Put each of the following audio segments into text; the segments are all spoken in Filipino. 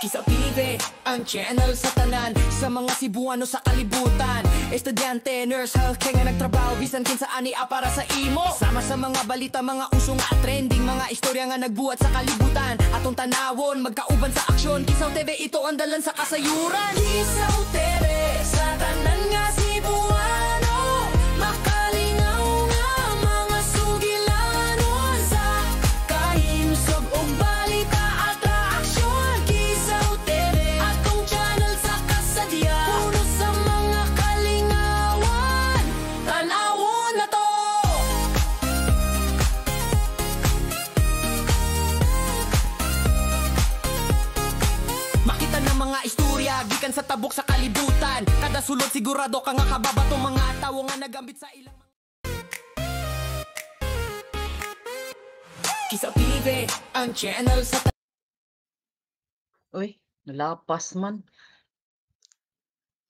Kisaw TV, ang channel sa tanan, sa mga Cebuano sa kalibutan. Estudyante, nurse, healthcare nga nagtrabaho, bisan kinsa ani para sa imo. Sama sa mga balita, mga usong at trending, mga istorya nga nagbuhat sa kalibutan. Atong tanawon, magkauban sa aksyon. Kisaw TV, ito ang dalan sa kasayuran. Kisaw TV, sa tanan nga Cebuano, makalingaw nga mga sugilanon sa kahimsog ug balita at aksyon. Kisaw TV, atong channel sa kasadya, puno sa mga kalingawan. Tanawon na to. Makita ng mga istorya, gikan sa tabok sa kalibutan. Kada sulod sigurado ka nga kababato, mga tawo nga nagambit sa ilang Kisaw TV, ang channel sa Uy, nalapas man.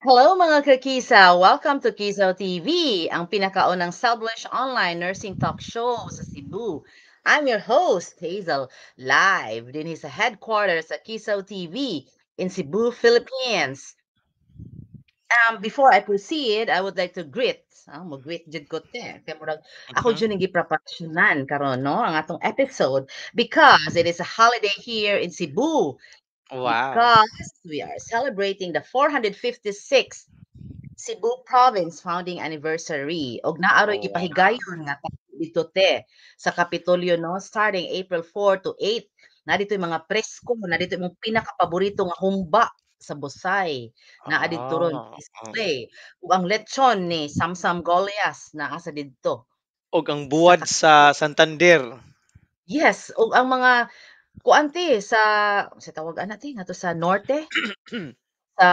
Hello mga kakisa! Welcome to Kisaw TV, ang pinakaunang self-published online nursing talk show sa Cebu. I'm your host, Hazel, live din sa headquarters sa Kisaw TV in Cebu, Philippines. Before I proceed, I would like to greet. Mag-greet jud ko te. Kaya murag ako jud nang giprapasyonan karon no ang atong episode because it is a holiday here in Cebu. Wow. Because we are celebrating the 456th Cebu Province founding anniversary. Og naaroy Wow. gipahigayon nga dito te sa Kapitolyo no starting April 4 to 8. Na dito yung mga presko, na dito yung pinakapaborito nga humba sa Busay na adito ron display. Ug ang lechon ni Samsam Golias na asa didto. Og ang buwad sa Santander. Yes, ug ang mga kuante sa tawagan natin nato sa norte sa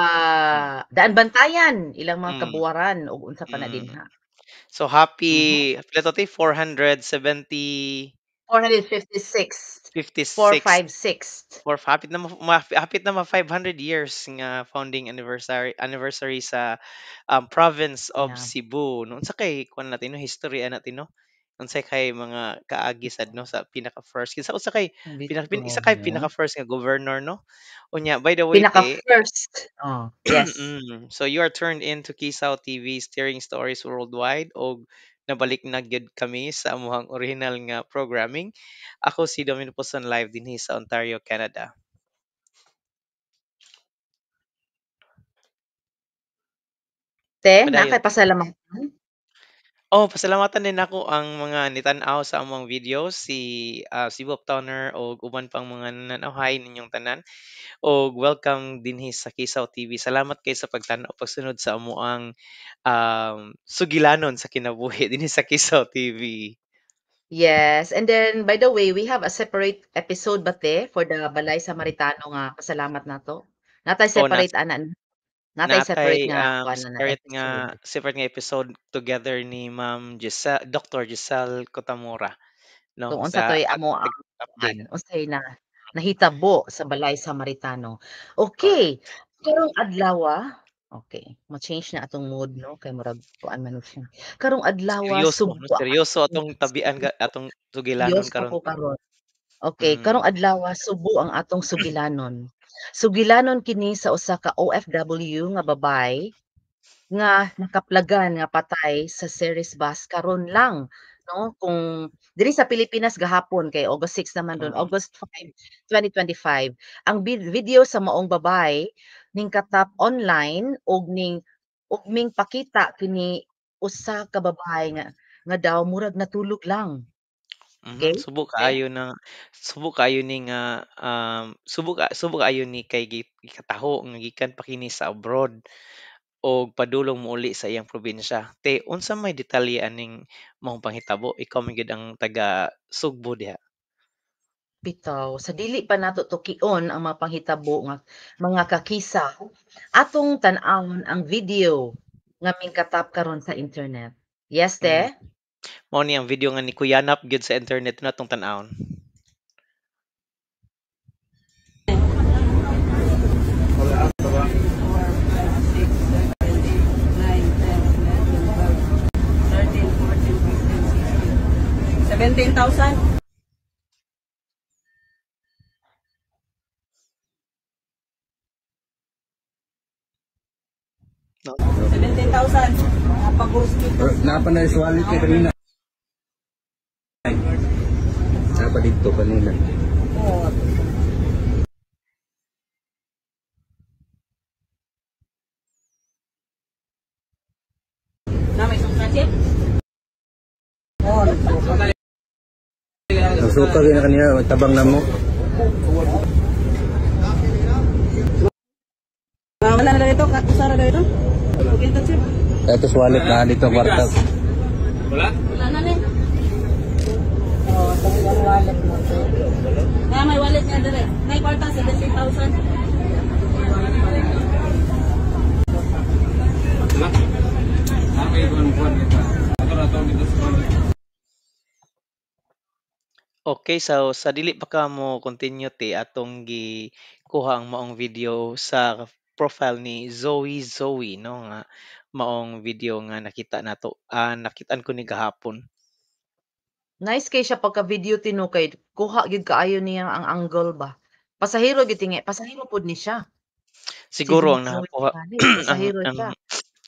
Daan Bantayan ilang mga kabuwaran ug unsa pa na dinha. So happy pila to 470 456 456 hapit na 500 years nga founding anniversary sa province of Cebu. No unsa kay kuan natin no history natin no. Unsay kay mga kaagi sad no sa pinaka first kinsa usa kay pinaka first nga governor no. Unya by the way pinaka first. Yes. So you are turned into Kisaw TV steering stories worldwide og nabalik na gyud kami sa amuhang original nga programming. Ako si Domino Puson live dinhi sa Ontario, Canada. Te, nakay pasalamatan. Pasalamatan din ako ang mga nitan-aw sa among videos si Cebu Towner o uban pang mga nanawhay ninyong tanan. Og welcome dinhi sa Kisaw TV. Salamat kay sa pagtan-aw pagsunod sa amuang sugilanon sa kinabuhi dinhi sa Kisaw TV. Yes, and then by the way, we have a separate episode bate for the Balay Samaritano nga pasalamat nato. Natay separate anan. Natay separate nga episode together ni Ma'am Giselle, Dr. Giselle Cotamora. No, tungod sa toy amo unsay na nahitabo sa Balay Samaritano. Okay, karong adlaw okay, ma-change na atong mood no kay murag kuan man siya. Karong adlaw seryoso atong tabian atong sugilanon karon. Okay, karong adlaw Subo ang atong sugilanon. Sugilanon kini sa usa ka OFW nga babay nga nakaplagan nga patay sa series bus karon lang no kung diri sa Pilipinas gahapon kay August 6 naman doon August 5 2025 ang video sa maong babay ning katap online og ming pakita kini usa ka babay nga daw murag natulog lang. Okay? Subo kaayo ni kay gikataho nga gikan pa kini sa abroad og padulong mouli sa iyang probinsya. Te unsa may detalye aning maong panghitabo? Ikaw man gyud ang taga Sugbo diha. Bitaw sa dili pa nato tukion ang mga panghitabo nga mga kakisa atong tan-awon ang video nga mingkatap karon sa internet. Yes te? Mao ni ang video nga ni Kuyanap gyud sa internet natong tan-awon. $17,000 Napa na isualit ka kanina. Napa dito kanina. Nasuka rin na kanina, tabang na mo. Wala na dito, katusara na dito. Ito wallet na dito kwarta. Wala na rin. Oh, yung wallet mo. May wallet niya dire. May kwarta 17,000. Okay, so sa dili pa ka mo continue ti atong gikuha ang maong video sa profile ni Zoe no nga maong video nga nakita nato nakitaan ko ni gahapon. Nice kay siya pagka-video tinukay, kuha gyud kaayo niya ang angle ba. Pasahero gyud tingi, pasahero pud ni siya. Si Siguro ang Zoe nakakuha tingali, ang pasahero ang siya.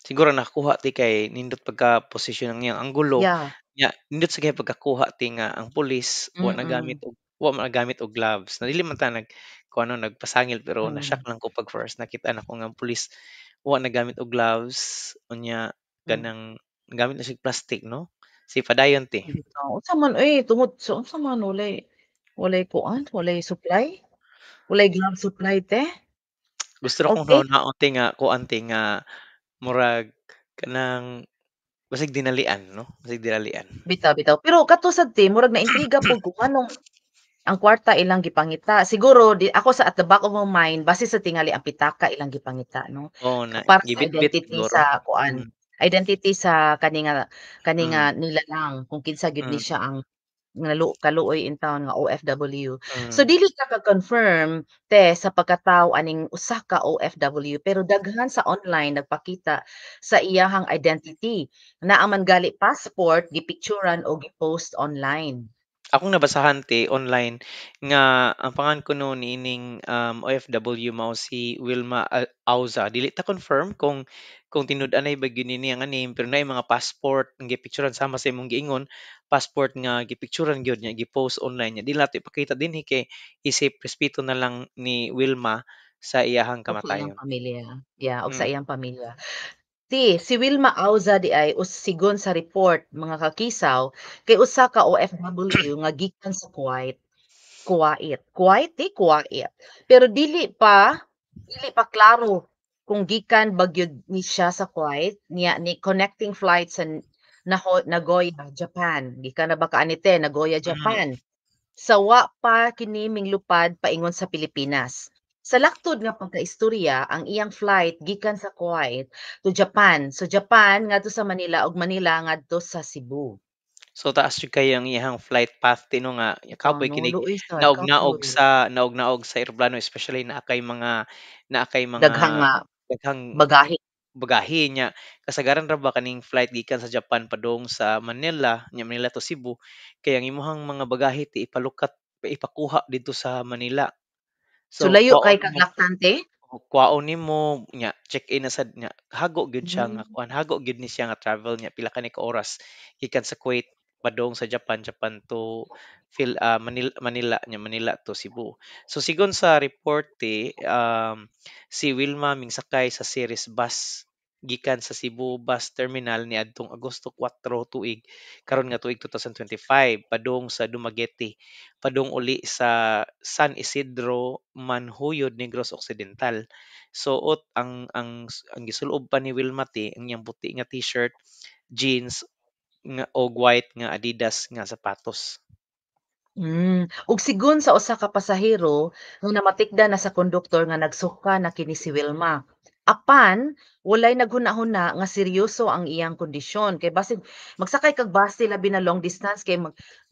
siguro nakakuha ti kay nindot pagka posisyon ng iyang anggulo Yeah. nya nindot sa kay pagkakuha ti nga ang pulis wa Mm. nagamit og gloves na dili man ta kung ano nagpasangil pero na-shock Mm. lang ko pag first nakita na ko nga ang pulis wa nagamit og gloves unya Mm. kanang nagamit na sig plastic no si padayon ti Bitaw. Unsa man tungod sa unsa man walay kuan, walay supply? Walay glove supply te? gusto ra kong Okay. naon ti nga kuan ti nga murag kanang basig dinalian no basig dinalian Bitaw. Pero kato sad te murag naintriga pud kung anong ang kwarta ilang gipangita. Siguro ako sa at the back of my mind base sa tingali ang pitaka ilang gipangita no. oo na Para sa gibitbit identity siguro sa kuan, mm, identity sa kani mm, nga nila lang kung kinsa gyud ni mm, siya ang kaluoy in town nga OFW. So mm. dili ka ka-confirm te sa pagkatawo aning usa ka OFW pero daghan sa online nagpakita sa iyahang identity. Naa man gali passport gipicturan o gipost online. Akong nabasahan ti online nga ang pangan kuno niining OFW mao si Wilma Auza. Dili ta confirm kung tinud-anay ba gyud nini ang name pero naay mga passport nga gipicturan sama sa imong giingon, passport nga gipicturan gyud nya gi-post online nya. Dili nato ipakita dinhi kay isip respeto na lang ni Wilma sa iyahang O sa iyang kamatayon. pamilya. Yeah, og sa Mm. iyang pamilya. Si Wilma Auza di ay sigon sa report mga kakisaw kay usa ka OFW nga gikan sa Kuwait. Pero dili pa klaro kung gikan ba gyud ni siya sa Kuwait niya ni connecting flight sa Nagoya, Japan. Gikan na ba kaanite Nagoya, Mm. Japan. Sa wa pa kini minglupad paingon sa Pilipinas. Sa laktod nga pagkaistorya, ang iyang flight gikan sa Kuwait to Japan. So Japan ngadto sa Manila ug Manila ngadto sa Cebu. So taas jud kayo ang iyahang flight path tino nga kapoy Ano, kinig luoy sad naog-naog kapoy. sa eroplano especially naa kay mga Daghang nga daghang bagahe. bagahe nya kasagaran ra ba kaning flight gikan sa Japan padung sa Manila nya Manila to Cebu kay ang imong mga bagahe ti ipakuha dito sa Manila. So So layo kay kag laktante? kwaon nimo nya check-in na sad nya hago gyud siya nga Hmm. kuan hago gyud ni siya nga travel nya pila ka ni ka oras gikan sa Kuwait padung sa Japan to Manila to Cebu. So sigon sa report si Wilma mingsakay sa series bus gikan sa Cebu Bus Terminal niadtong Agosto 4 tuig karon nga tuig 2025 padung sa Dumaguete padung uli sa San Isidro Manhuyod Negros Occidental. Suot ang gisulob pa ni Wilma ang iyang puti nga t-shirt, jeans nga og white nga Adidas nga sapatos. Ug sigon sa usa ka pasahero nga namatikdan na sa konduktor nga nagsuka na kini si Wilma. Apan walay naghuna-huna nga seryoso ang iyang kondisyon kay basin magsakay kag bus labi na long distance kay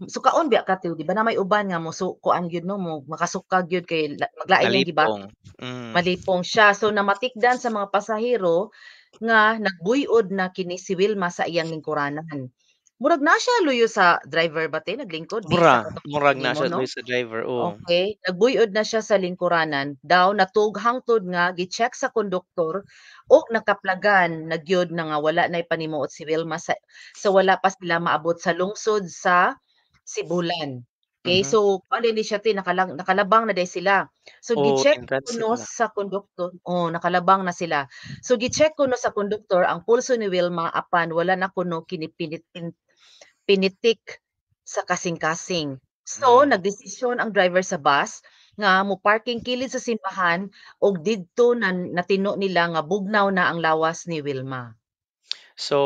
sukaon biya ka di ba na may uban nga kuan gyud no mo makasuka gyud kay maglain yang gibat Malipong. malipong siya. So namatikdan sa mga pasahero nga nagbuyod na kini si Wilma sa iyang lingkuranan. Murag na siya luyo sa driver ba te naglingkod bisa katong murag na nimo siya no? doy sa driver, oo. Okay, nagbuyod na siya sa lingkuranan, daw hangtod nga gi-check sa konduktor ug nakaplagan na gyud na nga wala nay panimuot si Wilma sa wala pa sila maabot sa lungsod sa Sibulan. Okay, Mhm. so ano ni siya te nakalabang na day sila. So Oo, gi-check in transit kuno na. sa konduktor, nakalabang na sila. So gi-check kuno sa konduktor ang pulso ni Wilma apan wala na kuno kini pinitik sa kasing-kasing. So, Hmm. nagdesisyon ang driver sa bus nga mo-parking kilid sa simbahan ug didto na natino nila nga bugnaw na ang lawas ni Wilma. So,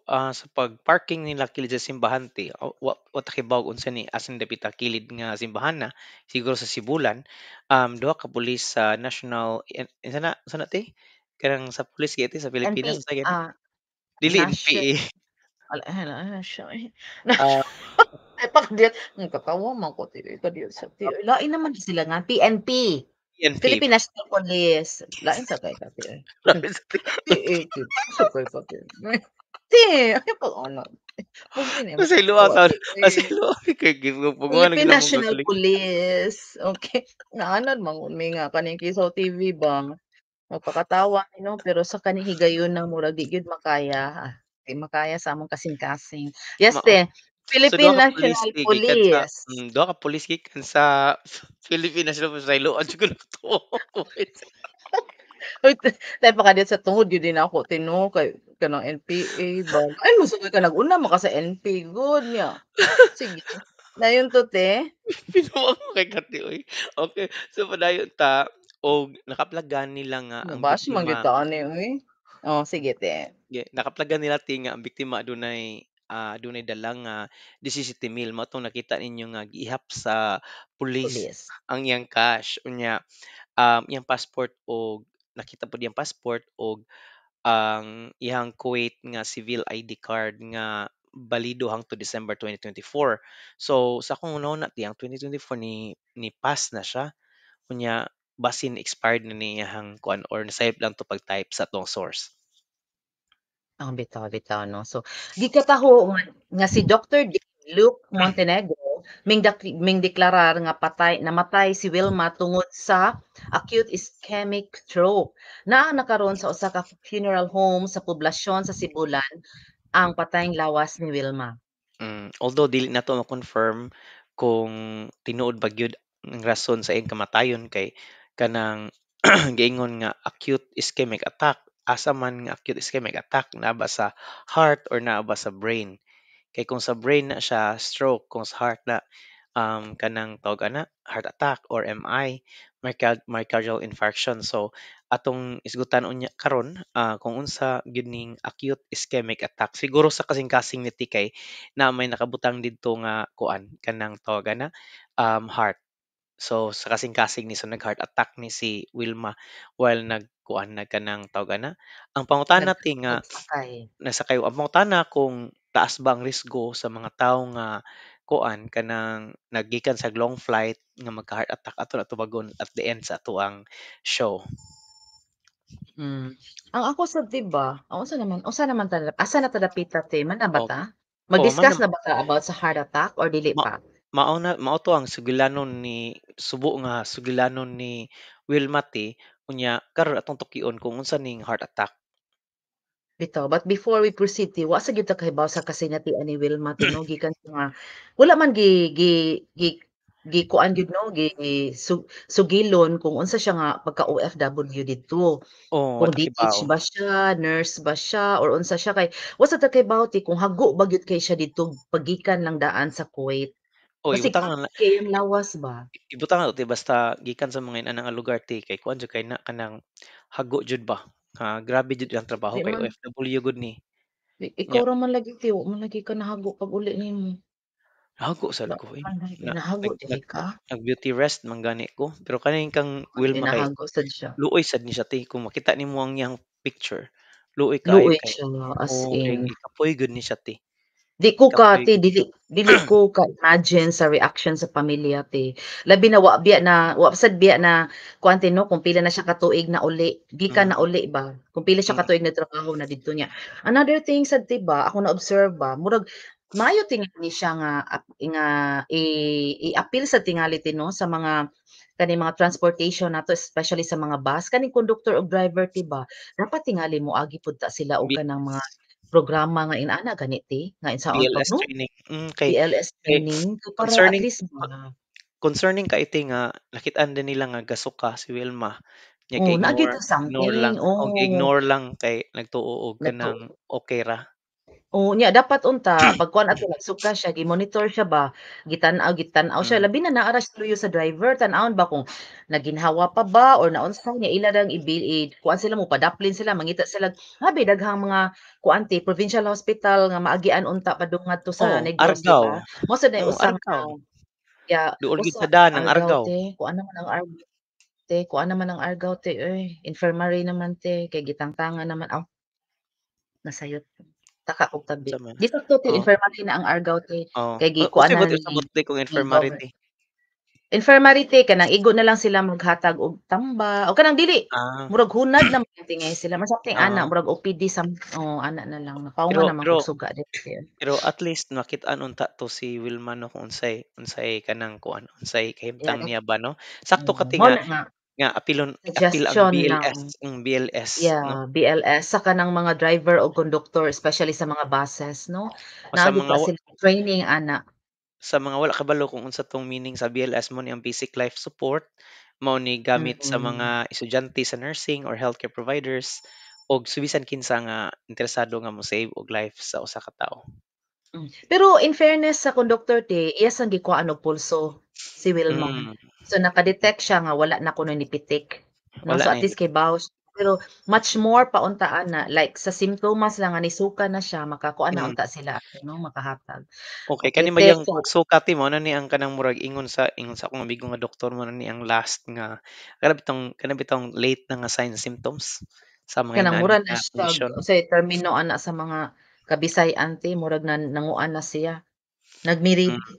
sa pag-parking nila kilid sa simbahan te, wa ta kibaw unsa ni asan dapit ta kilid nga simbahan na, siguro sa Sibulan, duha ka pulis sa National sana te? Kanang sa pulis gyud sa NP, Pilipinas unsa gyud? Dili Nasher NPA. ala siya eh. Ah, Ay pakdiyan, katawa man ko kadiyo sa lain naman sila nga PNP, PNP. Philippine National Police, lain sa kay kati eh. PAP, sa kay kati. Ti, ay pag-ano. Huwag din eh, Pasayloa makakatawa ta, di eh. pasayloa kay gipupunguhan Philippine nila mong National gasolina. Police, okay. Naanad mangunmi nga kaning Kisaw TV ba, magpakatawa no, pero sa kaning higayon na murag di gyud makaya, di makaya sa among kasing-kasing. Yes Mao. te, So duha Philippine ka pulis National gikan sa Police. duha ka pulis gikan sa Philippine National Police pasayloan jud ko natuo. Uy, tay pa kadiyot sa tungod gyud din ako tino kay kanang NPA ba. Ay mosugoy ka nag-una man ka sa NP good niya. Sige, dayon to te. Pinuwang ko kay kati oy. Okay, so padayon ta og nakaplagan nila nga ang Mabash man gyud biktima ta ani uy. Oh, sige te. nakaplagan nila ti nga ang biktima adunay dalang nga 17,000 mao tong nakita ninyo nga giihap sa pulis Police. ang iyang cash unya iyang passport og nakita pod iyang passport og ang iyang Kuwait nga civil ID card nga balido hangtod December 2024. So sa akong una ti ang 2024 ni pass na siya unya basin expired na ni iyang kuan or nasayop lang to pag-type sa atong source. Ang bitaw-bitaw 'no. So, gikataho nga si Dr. Luke Montenegro ming deklarar nga namatay si Wilma tungod sa acute ischemic stroke. Naa na karon sa usa ka funeral home sa poblasyon sa Sibulan ang patayng lawas ni Wilma. Although dili nato ma-confirm kung tinuod ba gyud ang rason sa iyang kamatayon kay kanang giingon nga acute ischemic attack. Asa man nga acute ischemic attack naa ba sa heart or naa ba sa brain? Kay kung sa brain na siya stroke, kung sa heart na kanang tawag ana heart attack or MI, myocardial infarction. So atong isgutan unya karon kung unsa gyud ning acute ischemic attack. Siguro sa kasing-kasing ni Tikay na may nakabutang didto nga kuan kanang tawag ana heart. So sa kasing-kasing ni so nag-heart attack ni si Wilma while nagkuan nagkanang tawag ana. Ang pangutana ti nga Nagsakay. nasakay ang pangutana kung taas ba ang risgo sa mga tawo nga kuan kanang naggikan sa long flight nga magka-heart attack ato na tubagon at the end sa ato ang show. Hmm. Ang ako sa 'di ba, unsa naman asa na ta dapita te, man na ba O ta? oo man Mag-discuss na ba ta about sa heart attack or dili ma pa? mao to ang sugilanon ni subo nga sugilanon ni Wilma T. Unya karon atong tukion kung unsa ning heart attack. Bitaw, but before we proceed ti wa sa gyud ta kahibaw sa kasinatian ni Wilma ti 'no, gikan sa nga wala man gikuan gyud 'no, sugilon kung unsa siya nga pagka-OFW didto. Oo, wa Kung ta kibaw. DH ba siya, nurse ba siya, or unsa siya kay wa sa ta kahibaw ti kung hago ba gyud kay siya didto paggikan lang daan sa Kuwait. O Basig ibutang na hapit kay ang lawas ba? ibutang na uti basta gikan sa mga inanang nga lugar ti kay kuan jud kay na kanang hago jud ba. Grabe jud ang trabaho Di kay man OFW gud ni. ikaw Nya ra man lagi ti wa man lagi ka nahago pag uli nimo. hago sad Wa ko man lagi na nahago nag dili nag ka? nag-beauty rest man gani ko. Pero kaning kang Di Wilma kay nahago sad siya. luoy sad ni siya ti kung makita nimo ang iyang picture, luoy kaayo Luoy kay siya as oo kay in. gikapoy gud ni siya ti. Di ko ka Gikapoy ti gud. dili ko ka-imagine sa reaction sa pamilya ti. Labi na wa sad biya na kuan ti 'no, kung pila na siya katuig na uli, gikan Mm, na uli ba, kung pila siya mm. katuig nagtrabaho na didto niya. Another thing sad ti ba, ako na-observe ba, murag Maayo tingali siya nga i-appeal sa tingali no sa mga kani mga transportation nato especially sa mga bus kaning conductor ug driver ba dapat tingali moagi pud ta sila og B kanang mga programa nga inana gani nga insaon pag BLS no training, kay BLS kay training para at concerning least ba concerning kaiti nga nakit-an din nila nga gasuka si Wilma, nya na gyud gi-ignore ignore something lang o gi-ignore lang kay nagtuo og nagtu kanang okey ra. nya dapat unta pag kuan ato nagsuka siya gi-monitor siya ba, gitan-aw siya Mm. labi na naara siya tuyo sa driver tan-awon ba kung naginhawa pa ba or naunsa niya ila lang kuan sila mo padaplin sila mangita sila abi daghang mga kuan provincial hospital nga maagian unta padung ngadto sa Oo, Negros di Argao. ba? Mo sad na Oo, usang Argao. Duol gyud usa sa daan ang Argao Argao. kuan naman ang Argao kuan naman ang Argao infirmary naman kay gitangtangan naman nasayop. Taka kog tabi. Unsa man? Di sakto Oo, infirmary na ang Argao oo. kay Unsay ba gikuanan usabot kung ni infirmary govern infirmary kanang igo na lang sila maghatag og tamba o kanang dili Ah, murag hunad na tingay sila man something ana oo. murag OPD ana na lang napaungan Pero naman pero kog suga diri. pero at least nakit-an unta to si Wilma 'no kung unsay kanang kuan, unsay Yeah, kahimtang niya ba 'no? Sakto kati mo na nga nga apil ang suggestion BLS, ng BLS 'no? BLS sa kanang mga driver o conductor especially sa mga buses no. O sa Naagi mga pa sila training ana. sa mga wala kabalo kung unsa 'tong meaning sa BLS mo ni ang basic life support, mao ni gamit sa mga Mm. estudyante sa nursing or healthcare providers og bisan kinsa nga interesado nga mo-save og life sa usa ka tawo. Pero in fairness sa conductor iya sang gikuhaan og pulso si Wilma. Mm, So naka-detect siya nga wala na kuno nipitik, 'no. wala So na at least kay bawas pero much more pauntaan na like sa simptomas lang nga nisuka na siya makakuan na mm. unta sila 'no, makahatag. Okay, Okay, kani bayang so pagsukati mo na ni ang kanang murag ingon sa akong amigo nga doktor mo na ni ang last nga kana bitong late na nga signs and symptoms sa mga kanang inaani mura na nga siya kondisyon. unsay termino ana sa mga Kabisay-an murag nanguan na siya, nagmirid. Mm,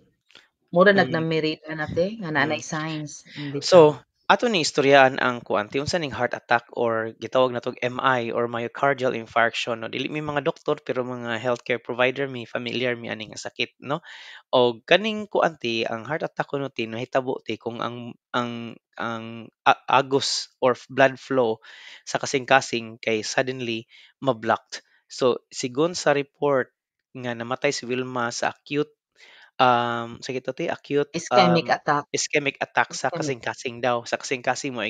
Mura mm, nagnamirid na nga mm. naanay signs, bitaw. So, ato ni istoryaan ang kuan ti unsa ning heart attack or gitawag natog MI or myocardial infarction no. Dili mi mga doktor pero mga healthcare provider mi familiar mi ani nga sakit no. Og kaning kuan ti ang heart attack kuno ti nahitabo ti kung agos or blood flow sa kasing-kasing kay suddenly ma-blocked. So sigon sa report nga namatay si Wilma sa sige to ti acute Ischemic attack, ischemic attack sa ischemic kasing-kasing daw, sa kasing-kasing mo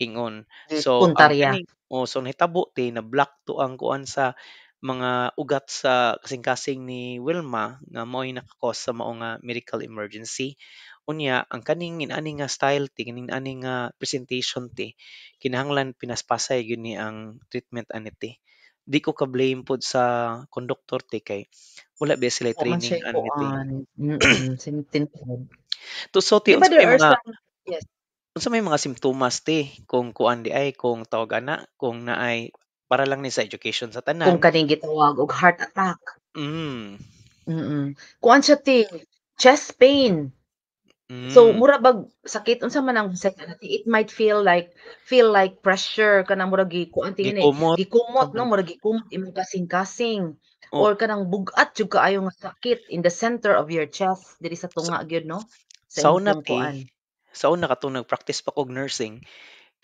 ingon. di So ang puntarya. kaning so nahitabo ti na-block to ang kuan sa mga ugat sa kasing-kasing ni Wilma nga mao'y naka-cause sa mao nga medical emergency. Unya ang kaning inaani nga style ti kaning inaani nga presentation ti kinahanglan pinaspasay gyud ni ang treatment ani ti. Di ko ka-blame pod sa konduktor ti kay wala ba sila'y Wa man training siya'y ani ti. kuan, tinupod. Tuso ti 'Di ba there are some yes, unsa may mga simptomas ti kung kuan di ay kung tawag ana kung naay para lang ni sa education sa tanan. kung kaning gitawag og heart attack, Hmm, kuan siya chest pain. So hmm, mura bang sakit unsa man ang sakit ana it might feel like pressure kanang murag kuan tingani gikumot gikumot sabay. no murag gikumot imong kasing-kasing O or kanang bugat jud kaayo nga sakit in the center of your chest diri sa sa tunga gyud no, sa sa una inyong ti kuan. sa una katong nag-practice pa kog nursing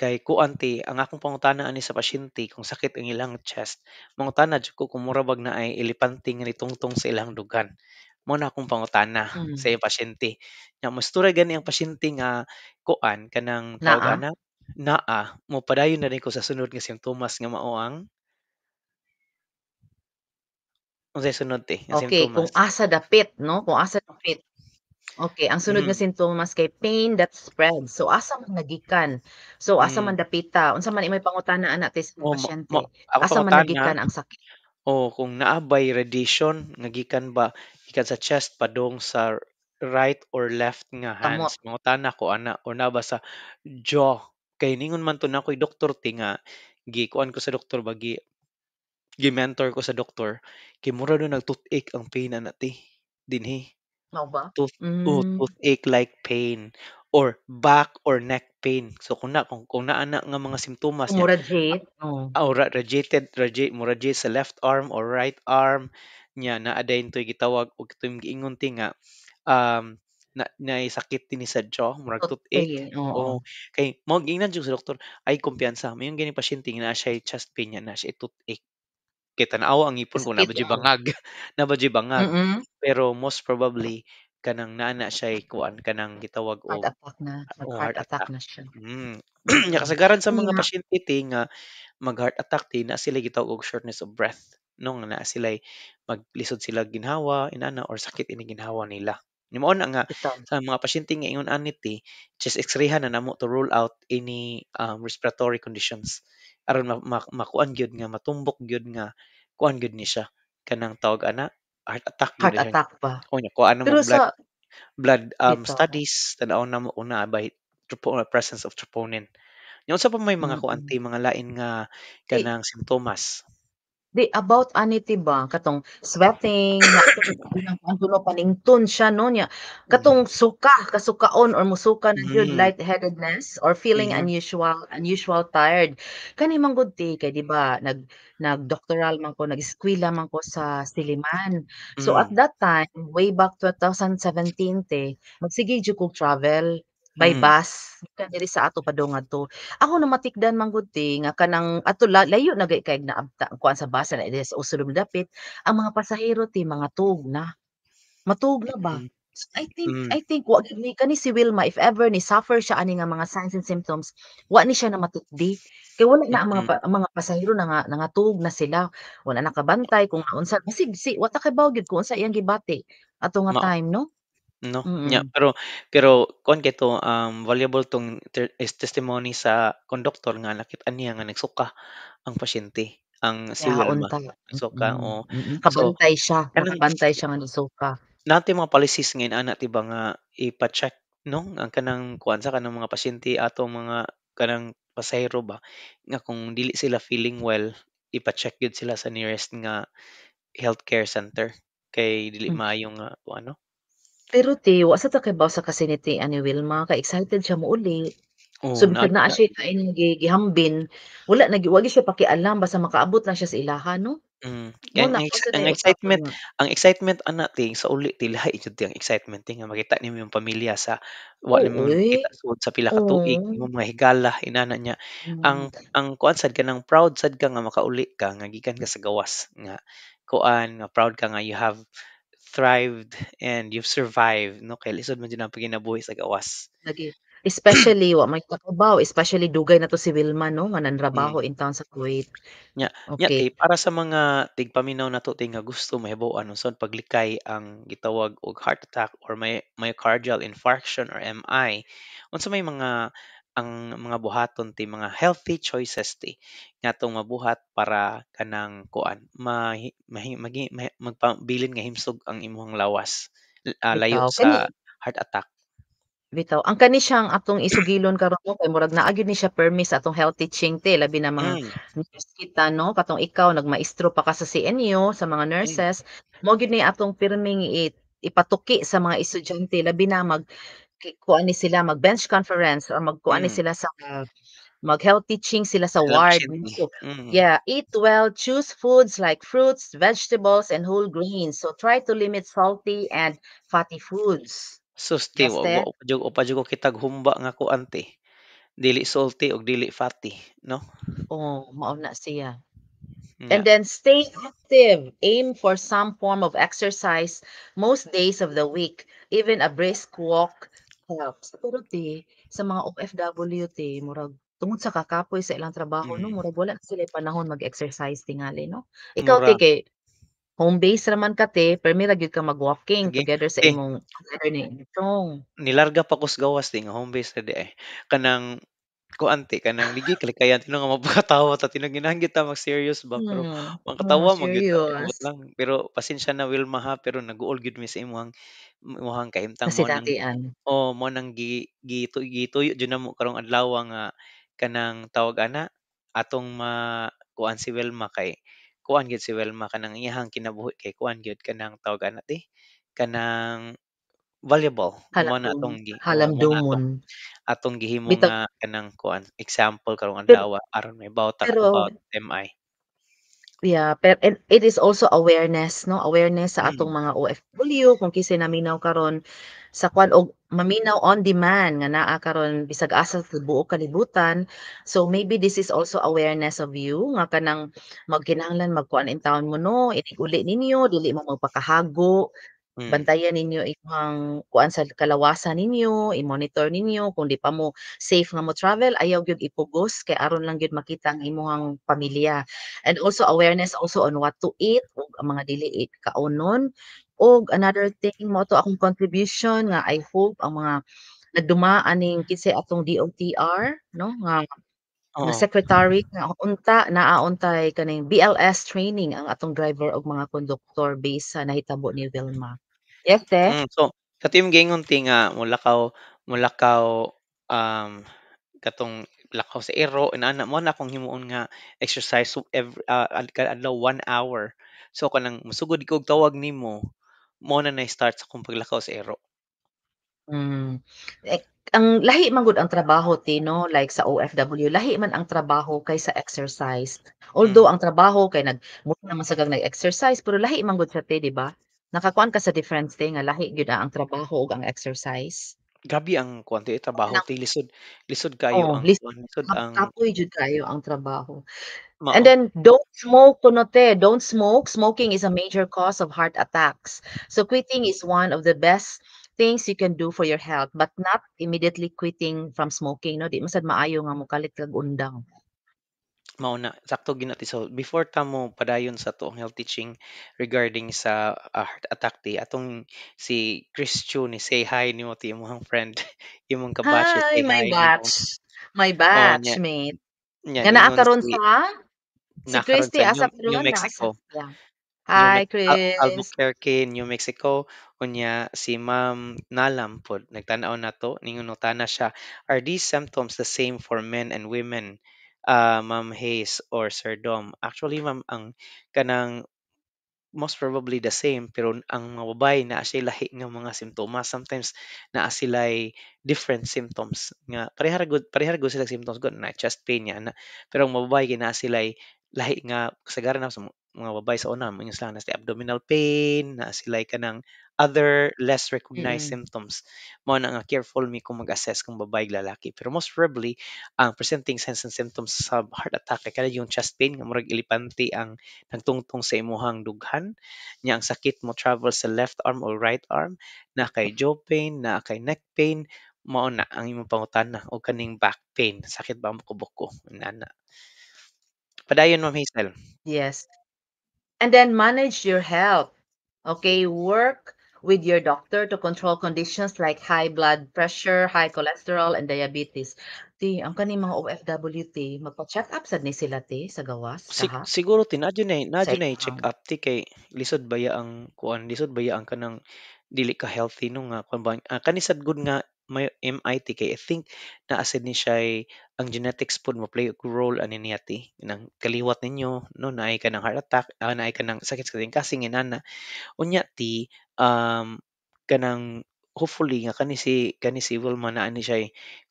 kay kuan ti ang akong pangutana ani sa pasyente kung sakit ang ilang chest, mangutana jud ko kung mura bag naay elepante nga nitungtong sa ilang dugan. Mao na akong pangutana sa Hmm, iyang pasyente. Nya mostura gani ang pasyente nga kuan kanang tawag naa? ana, naa mopadayon na rin ko sa sunod nga simptomas nga mao ang unsay sunod ti nga Okay, kung simptomas? asa dapit 'no, kung asa dapit. Okay, ang sunod nga Mhm, simptomas kay pain that spreads. So asa man nagikan? So asa hmm. man dapita? Unsa man imong pangutana ana sa O pasyente? akong Asa man pangutana nagikan ang sakit? kung naa ba'y radiation nga gikan sa chest padung sa right or left nga hands? Kamot. Mangutana ko ana or naa ba sa jaw? Kay ningon man 'to nako'y doktor ti nga gikuan ko sa doktor ba gi-mentor ko sa doktor kay mura daw nag-toothache ang pain ana ti dinhi. Mao ba? Tooth Hmm, toothache like pain or back or neck pain. So kung naa na nga mga simptomas niya Humorajit, oh. radiated mo radiate sa left arm or right arm, nya naa dayon toy gitawag og katoy giingon ti nga naay sakit dinhi sa jaw murag toothache. Totoo, oo. Oo, kay mao giingnan jud sa doktor, ay kumpiyansa mayon gani pasyente nga naa siya'y chest pain nya, naa siya'y toothache. Kay tan-awa ang ngipon kung Sakit, naa ba diyo'y oo. bangag, naa ba diyo'y bangag. Mm. Pero most probably kanang naa na siya'y kuan kanang gitawag Heart og attack na, heart nag-heart attack attack. na siya. Mm. Nya Mm. kasagaran sa mga Kaya pasyente ti nga mag-heart attack ti naa sila gitawag og shortness of breath, no nga naa sila'y maglisod sila ginhawa inana or sakit ini ginhawa nila. Nya mao na nga bitaw, sa mga pasyente nga ingon ani ti chest X-rayhan na namo to rule out any respiratory conditions aron makuan gyud nga matumbok gyud nga kuan gyud ni siya kanang tawag ana heart attack gyud heart na siya. attack pa. O nya kuan na mo Pero sa blood bitaw, studies tan-awon namo kung naa ba'y presence of troponin. Nya unsa pa may mga kuan mm. ti mga lain nga Di kanang simptomas? Di about ani ti ba katong sweating nya ang kuno panington siya no nya Mm. katong kasukaon or musuka na gyud Mm, lightheadedness or feeling mhm, unusual tired. Kani man gud ti kay di ba nag-doctoral man ko nag-eskwela man ko sa Siliman. So at mm, that time way back 2017 magsige jud kog travel by mm, bus gikan diri sa ato padung adto. Ako na matikdan man gud ti nga kanang ato layo na gay kay naabta kuan sa basa na diri sa usulod dapit, ang mga pasahero ti mga tuog na, matuog na ba. mm, So I think mm, I think wa gyud ni kani si Wilma if ever ni suffer siya ani nga mga signs and symptoms, wa ni siya namatukdi. Kay wala na mm, ang mga pasahero nangatuog na sila, wala nakabantay kung naunsa basig wa ta kay bawo gyud kung unsa iyang gibati ato nga mao time 'no? no nya Mm, pero kuan kay to valuable tong is testimony sa konduktor nga nakit-an niya nga nagsuka ang pasyente, ang si yaon Wilma ta, nagsuka, oo. So kanang nakabantay siya nga nisuka. natay mga policies nga inana 'di ba nga ipa-check 'no, ang kanang kuan sa kanang mga pasyente atong mga kanang pasahero ba, nga kung dili sila feeling well, ipa-check gyud sila sa nearest nga healthcare center kay dili Hmm. maayo nga kung ano. Pero ti wa sa ta kay sa kasinatian ni Wilma kay excited siya mouli. So Oo, bisag naa siya kain gihambin, wala wa gyud siya pakialam basta makaabot lang siya sa ilaha 'no? kaya Mao na usa ang day usapan nga ang excitement ana ti sa uli ti lahi jud ti ang excitement ti nga makita nimo yung pamilya sa wa oo, nimo nakita sud sa pila ka tuig, oo. imong mga higala inana niya. Hmm, Ang kuan sad kanang proud sad ka nga makauli ka nga gikan ka sa gawas nga kuan nga proud ka nga you have thrived and you've survived 'no, kay lisod man jud ang pagkinabuhi sa gawas. lagi especially wa may katrabaho, especially dugay na 'to si Wilma 'no, nga nanrabaho Mm. in town sa Kuwait. Nya Okey, para sa mga tigpaminaw nato ti nga gusto mahibaw-an unsaon paglikay ang gitawag og heart attack or myocardial infarction or MI, unsa may mga buhaton ti mga healthy choices ti ngatong mabuhat para kanang kuan magpabilin nga himsog ang imong lawas, layo bitaw kani sa heart attack. bitaw ang kani siyang atong isugilon karon 'no, kay murag naa gyud ni siya permi sa atong health teaching labi na mga Hmm, nurse kita 'no, katong ikaw nagmaestro pa ka sa CNU sa mga hmm, nurses, mao gyud ni atong pirming ipatuki sa mga estudyante labi na kuan ni sila mag-bench conference or magkuan ni hmm, sila sa mag-health teaching sila sa ilang ward. pasyente, So, mm. yeah, eat well, choose foods like fruits, vegetables, and whole grains. So try to limit salty and fatty foods. Sus ti Yes, wa wa te? wa pa jud ko kitag humba nga kuan ti. Dili salty ug dili fatty, 'no? Oh, mao na siya. And Nya then stay active. Aim for some form of exercise most days of the week. Even a brisk walk helps. Pero sa mga OFW murag tungod sa kakapoy sa ilang trabaho no, mm, murag wala na sila panahon mag-exercise tingali no. Ikaw mura kay home base raman ka permi ra gyud ka mag-walking sige, together sa te imong partner ni Chong. nilarga pa ko sa gawas ti nga home base na di ay. Kanang kuan ti kanang ligi kalikayan tino nga mapakatawa ta tinong ginahangit ta mag-serious ba pero Oh, makatawa man gyud ta ambot serious. lang. Pero pasensya na Wilma ha, pero nag-uol gyud mi sa imong kahimtang mo nang Kasinatian. mo nang gituyo jud namo karong adlaw nga kanang tawag ana atong kuan si Wilma kay kuan gyud si Wilma kanang iyahang kinabuhi kay kuan gyud kanang tawag ana ti kanang valuable mo na atong mo na Halamdumon. atong gihimo Bitaw nga kanang kuan example karong pero adlaw aron may bawta pero about MI. Yeah, and it is also awareness, no? Awareness sa Mm, atong mga OFW kung kinsa naminaw karon sa kwan og maminaw on demand nga naa karon bisag asa sa tibuok kalibutan. So maybe this is also awareness of you nga kanang magkinahanglan magkuan in town mo no, inig uli ninyo dili mo magpakahago. mm, Bantayan ninyo imong kuan sa kalawasan ninyo, i-monitor ninyo kung di pa mo safe nga mo travel, ayaw gyud ipugos kay aron lang gyud makita ang imong pamilya. And also awareness also on what to eat ug ang mga dili kaonon. Og another thing mo to akong contribution nga I hope ang mga nagduma aning kinsay atong DOTR no nga oo. secretary nga unta naa kaning BLS training ang atong driver ug mga konduktor based sa nahitabo ni Vilma. Yes, te? So katong giingon ti nga Mulakaw, katong lakaw sa ero inana mo na akong himuon nga exercise so kada adlaw 1 hour. So kanang mosugod ko og tawag nimo, mo na na-start sa akong paglakaw sa ero. Hmm. Eh, ang lahi man gud ang trabaho ti 'no, like sa OFW, lahi man ang trabaho kaysa exercise. Hmm, Although ang trabaho kay mura naman sa kag nag-exercise, pero lahi man gud siya te, 'di ba? Nakakuan ka sa difference te nga lahi gyud ang trabaho ug ang exercise. grabe ang kuan ti trabaho Kanang ti lisod lisod kayo oh, ang lis kuan lisod ang kapoy jud kayo ang trabaho. And mao. then don't smoke kuno te, don't smoke. Smoking is a major cause of heart attacks. So quitting is one of the best things you can do for your health, but not immediately quitting from smoking, no? Di masad maayo nga mukalit kag undang. Mao na, sakto ginati. So, before ta mo padayon sa toong health teaching regarding sa heart attack ti, atong si Chris Chu ni say hi nimo ti imong friend, imong kabatch Hi, say my hi nimo. batch. My Oh, nya, batchmate. nya Nga naa ningon karon si sa si nakaron Christy sa asa New karon naa sa Mexico. yeah. Hi, Chris. Albuquerque, New Mexico, unya si Ma'am Nalam pod nagtan-aw nato ningon tana siya, are these symptoms the same for men and women? Ma'am Hayes or Sir Dom? Actually, ma'am, ang kanang most probably the same pero ang mga babae naa sila lahi nga mga simptomas, sometimes naa sila'y different symptoms nga parehara gud sila symptoms gud na chest pain niya na pero ang mga babae kay naa sila'y lahi nga kasagaran na sa mga babae sa una mga sila na sa abdominal pain na sila'y kanang other less recognized Mm. symptoms mo na nga careful mi kung mag-assess kung babae lalaki pero most probably ang presenting signs and symptoms sa heart attack kay kada yung chest pain nga murag ilipante ang nagtungtong sa imuhang dughan nya ang sakit mo travel sa left arm or right arm na kay jaw pain na kay neck pain mao na ang imong pangutana o kaning back pain sakit ba ang buko-buko inana padayon Ma'am Hazel. Yes. And then manage your health. Okay, work with your doctor to control conditions like high blood pressure, high cholesterol, and diabetes. Ti, ang kaning mga OFW ti, magpa-check up sad ni sila ti sa gawas, kaha, Siguro sa nadyo na check ilang. up ti kay lisod baya ang kuan lisod baya ang kanang dili ka healthy no nga kuan ba kani sad gud nga may MIT kay I think naa sad ni siya ang genetics pod mo play a role ani niya ti nang kaliwat ninyo no naay ka ng heart attack naay ka ng sakit sa kasing inana unya ti kanang hopefully nga kani si Wilma naa ni siya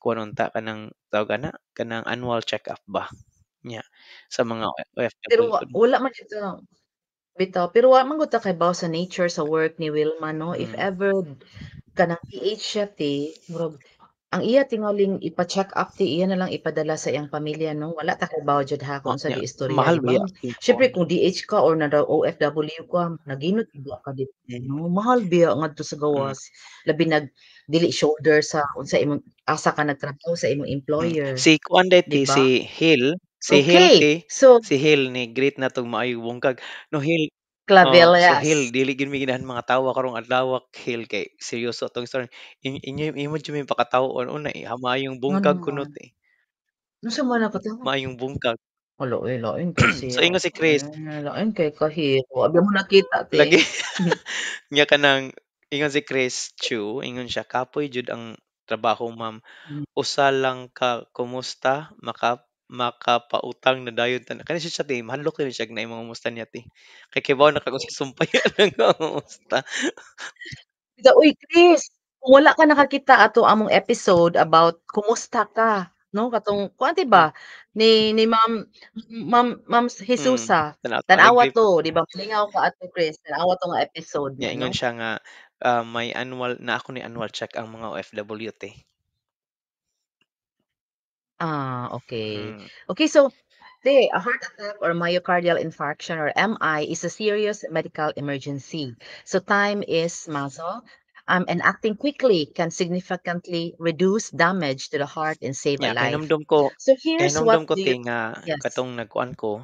kuan unta kanang tawag ana kanang annual check up ba nya sa mga Pero OFW pod. wala man ito, bitaw, pero wala man gud ta kay bawo sa nature sa work ni Wilma, no? If Mm, ever kanang PH siya ti, murag ang iya tingaling ipa-check up ti iya na lang ipadala sa iyang pamilya 'no, wala ta kabaw jud ha kung unsa nya di istorya mahal 'di ba ba? ang Siyempre kuan. kung DH ka or OFW ka naginot gyud ka dito Mm, 'no, mahal biya ngadto sa mm, gawas. Labi dili shoulder sa unsa imong asa ka nagtrabaho sa imong mm. employer, Si kuan 'di daytoy ba? Si Hill Okay, so si Hill ni great na 'tong maayong bungkag. No Hill so Hill Clavellas. dili gyud mi ganahan mga tawa karong adlaw Hill kay seryoso 'tong story. Inyo jud mi pakatawon una maayong Ngano bungkag kunot man? eh, Unsa man nakatawa? maayong bungkag. Hala, eh, lain kay So siya, ingon si Chris lain kay kahiro, abi mo nakita te. lagi niya kanang ingon si Chris Chu ingon siya kapoy jud ang trabaho ma'am. Usa lang ka kumusta makapautang na dayon ta kani siya ti mahadlok din siya na imong kumusta niya ti. Kay kibaw na kag unsay sumpayan ang kumusta. Uy Chris, kung wala ka nakakita ato among episode about kumusta ka? no, katong kuan 'di Hmm, ba, ni Ma'am Jesusa, tanaw ta tan-awa agree po. 'to, 'di ba, molingaw ka Ate Chris, tan-awa 'to nga episode Nya nga ingon 'no? siya nga, may annual na ako ni annual check ang mga OFW te. Okay. Mm, Okay, so a heart attack or myocardial infarction or MI is a serious medical emergency. So time is muscle, and acting quickly can significantly reduce damage to the heart and save a nya life. So here's kainomdom what ko do te you nga yes, katong nagkuan ko,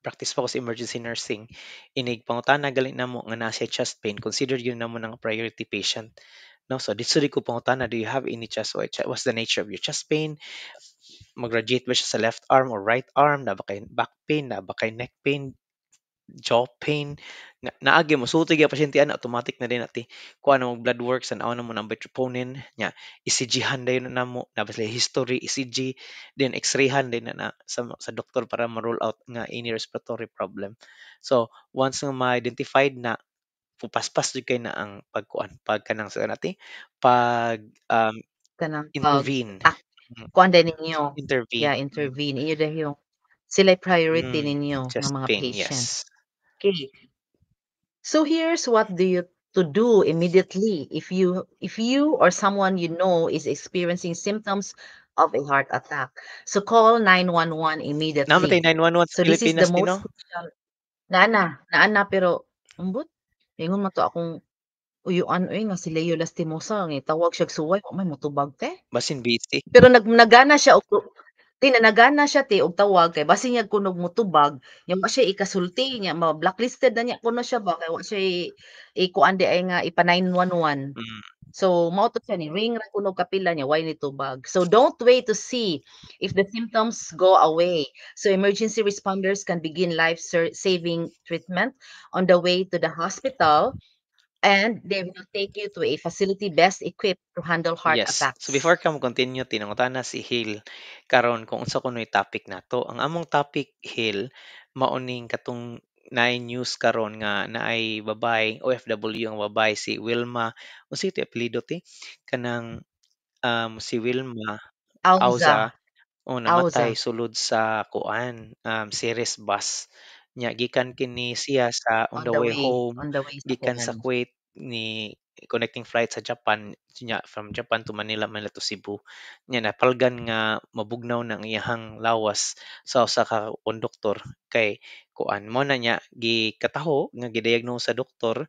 practice pa ko sa emergency nursing, inig pangutana gali namo nga naa siya chest pain, consider yun namo ng priority patient. No, so dito di ko pangutana, do you have any what's the nature of your chest pain? Mag-radiate ba siya sa left arm or right arm? Na ba kay back pain? Na ba kay neck pain? Jaw pain? Naagi mo sulti gyud pasyente ana automatic na din nati kuha na mo blood works and na mo ng troponin nya ECG-han dayon na namo na sila history ECG then X-rayhan din na sa doktor para ma-rule out nga any respiratory problem. So once nga ma-identified na paspas jud kay na ang pagkuan pagkanang sa nati pag kanang intervene. Mm, kuan din ninyo, intervene. intervene, inyo din yung sila'y priority Mm, ninyo nga chest mga pain, patient. yes. Okay. So here's what do you to do immediately if you or someone you know is experiencing symptoms of a heart attack. So call 911 Namatay immediately. 911 sa So this is the Pilipinas din, most 'no? crucial. Naa na pero ambot ingon man to akong uyuan oy nga si Leo Lastimosa nga tawag siya suway wa may motubag te. Basin busy. Pero nagana siya og nagana siya og tawag kay basi niya kunog motubag, nya wa siya ikasulti nya ma-blacklisted na niya kuno siya ba kay wa siya ikuan di ay nga ipa-911. Mm, So mao to siya ni ring ra kunog kapila niya way nitubag. So don't wait to see if the symptoms go away. So emergency responders can begin life saving treatment on the way to the hospital and they will take you to a facility best equipped to handle heart yes. So attacks. before ka mo-continue tinungutana si Hill karon kung unsa kunoy topic nato. Ang among topic, Hill, mao ning katong naay news karon nga naay babae, OFW ang babae si Wilma, unsay ti apelyido ti? Kanang, si Wilma Auza, Auza. Oo, Auza. namatay sulod sa kuan, series bus. Nya gikan kini siya sa on the way home, On the way sa gikan sa home. Kuwait ni connecting flight sa Japan, nya from Japan to Manila, Manila to Cebu. Nya napalgan nga mabugnaw ng iyahang lawas sa usa ka konduktor kay kuan mo na niya gikataho nga gidiagnose sa doktor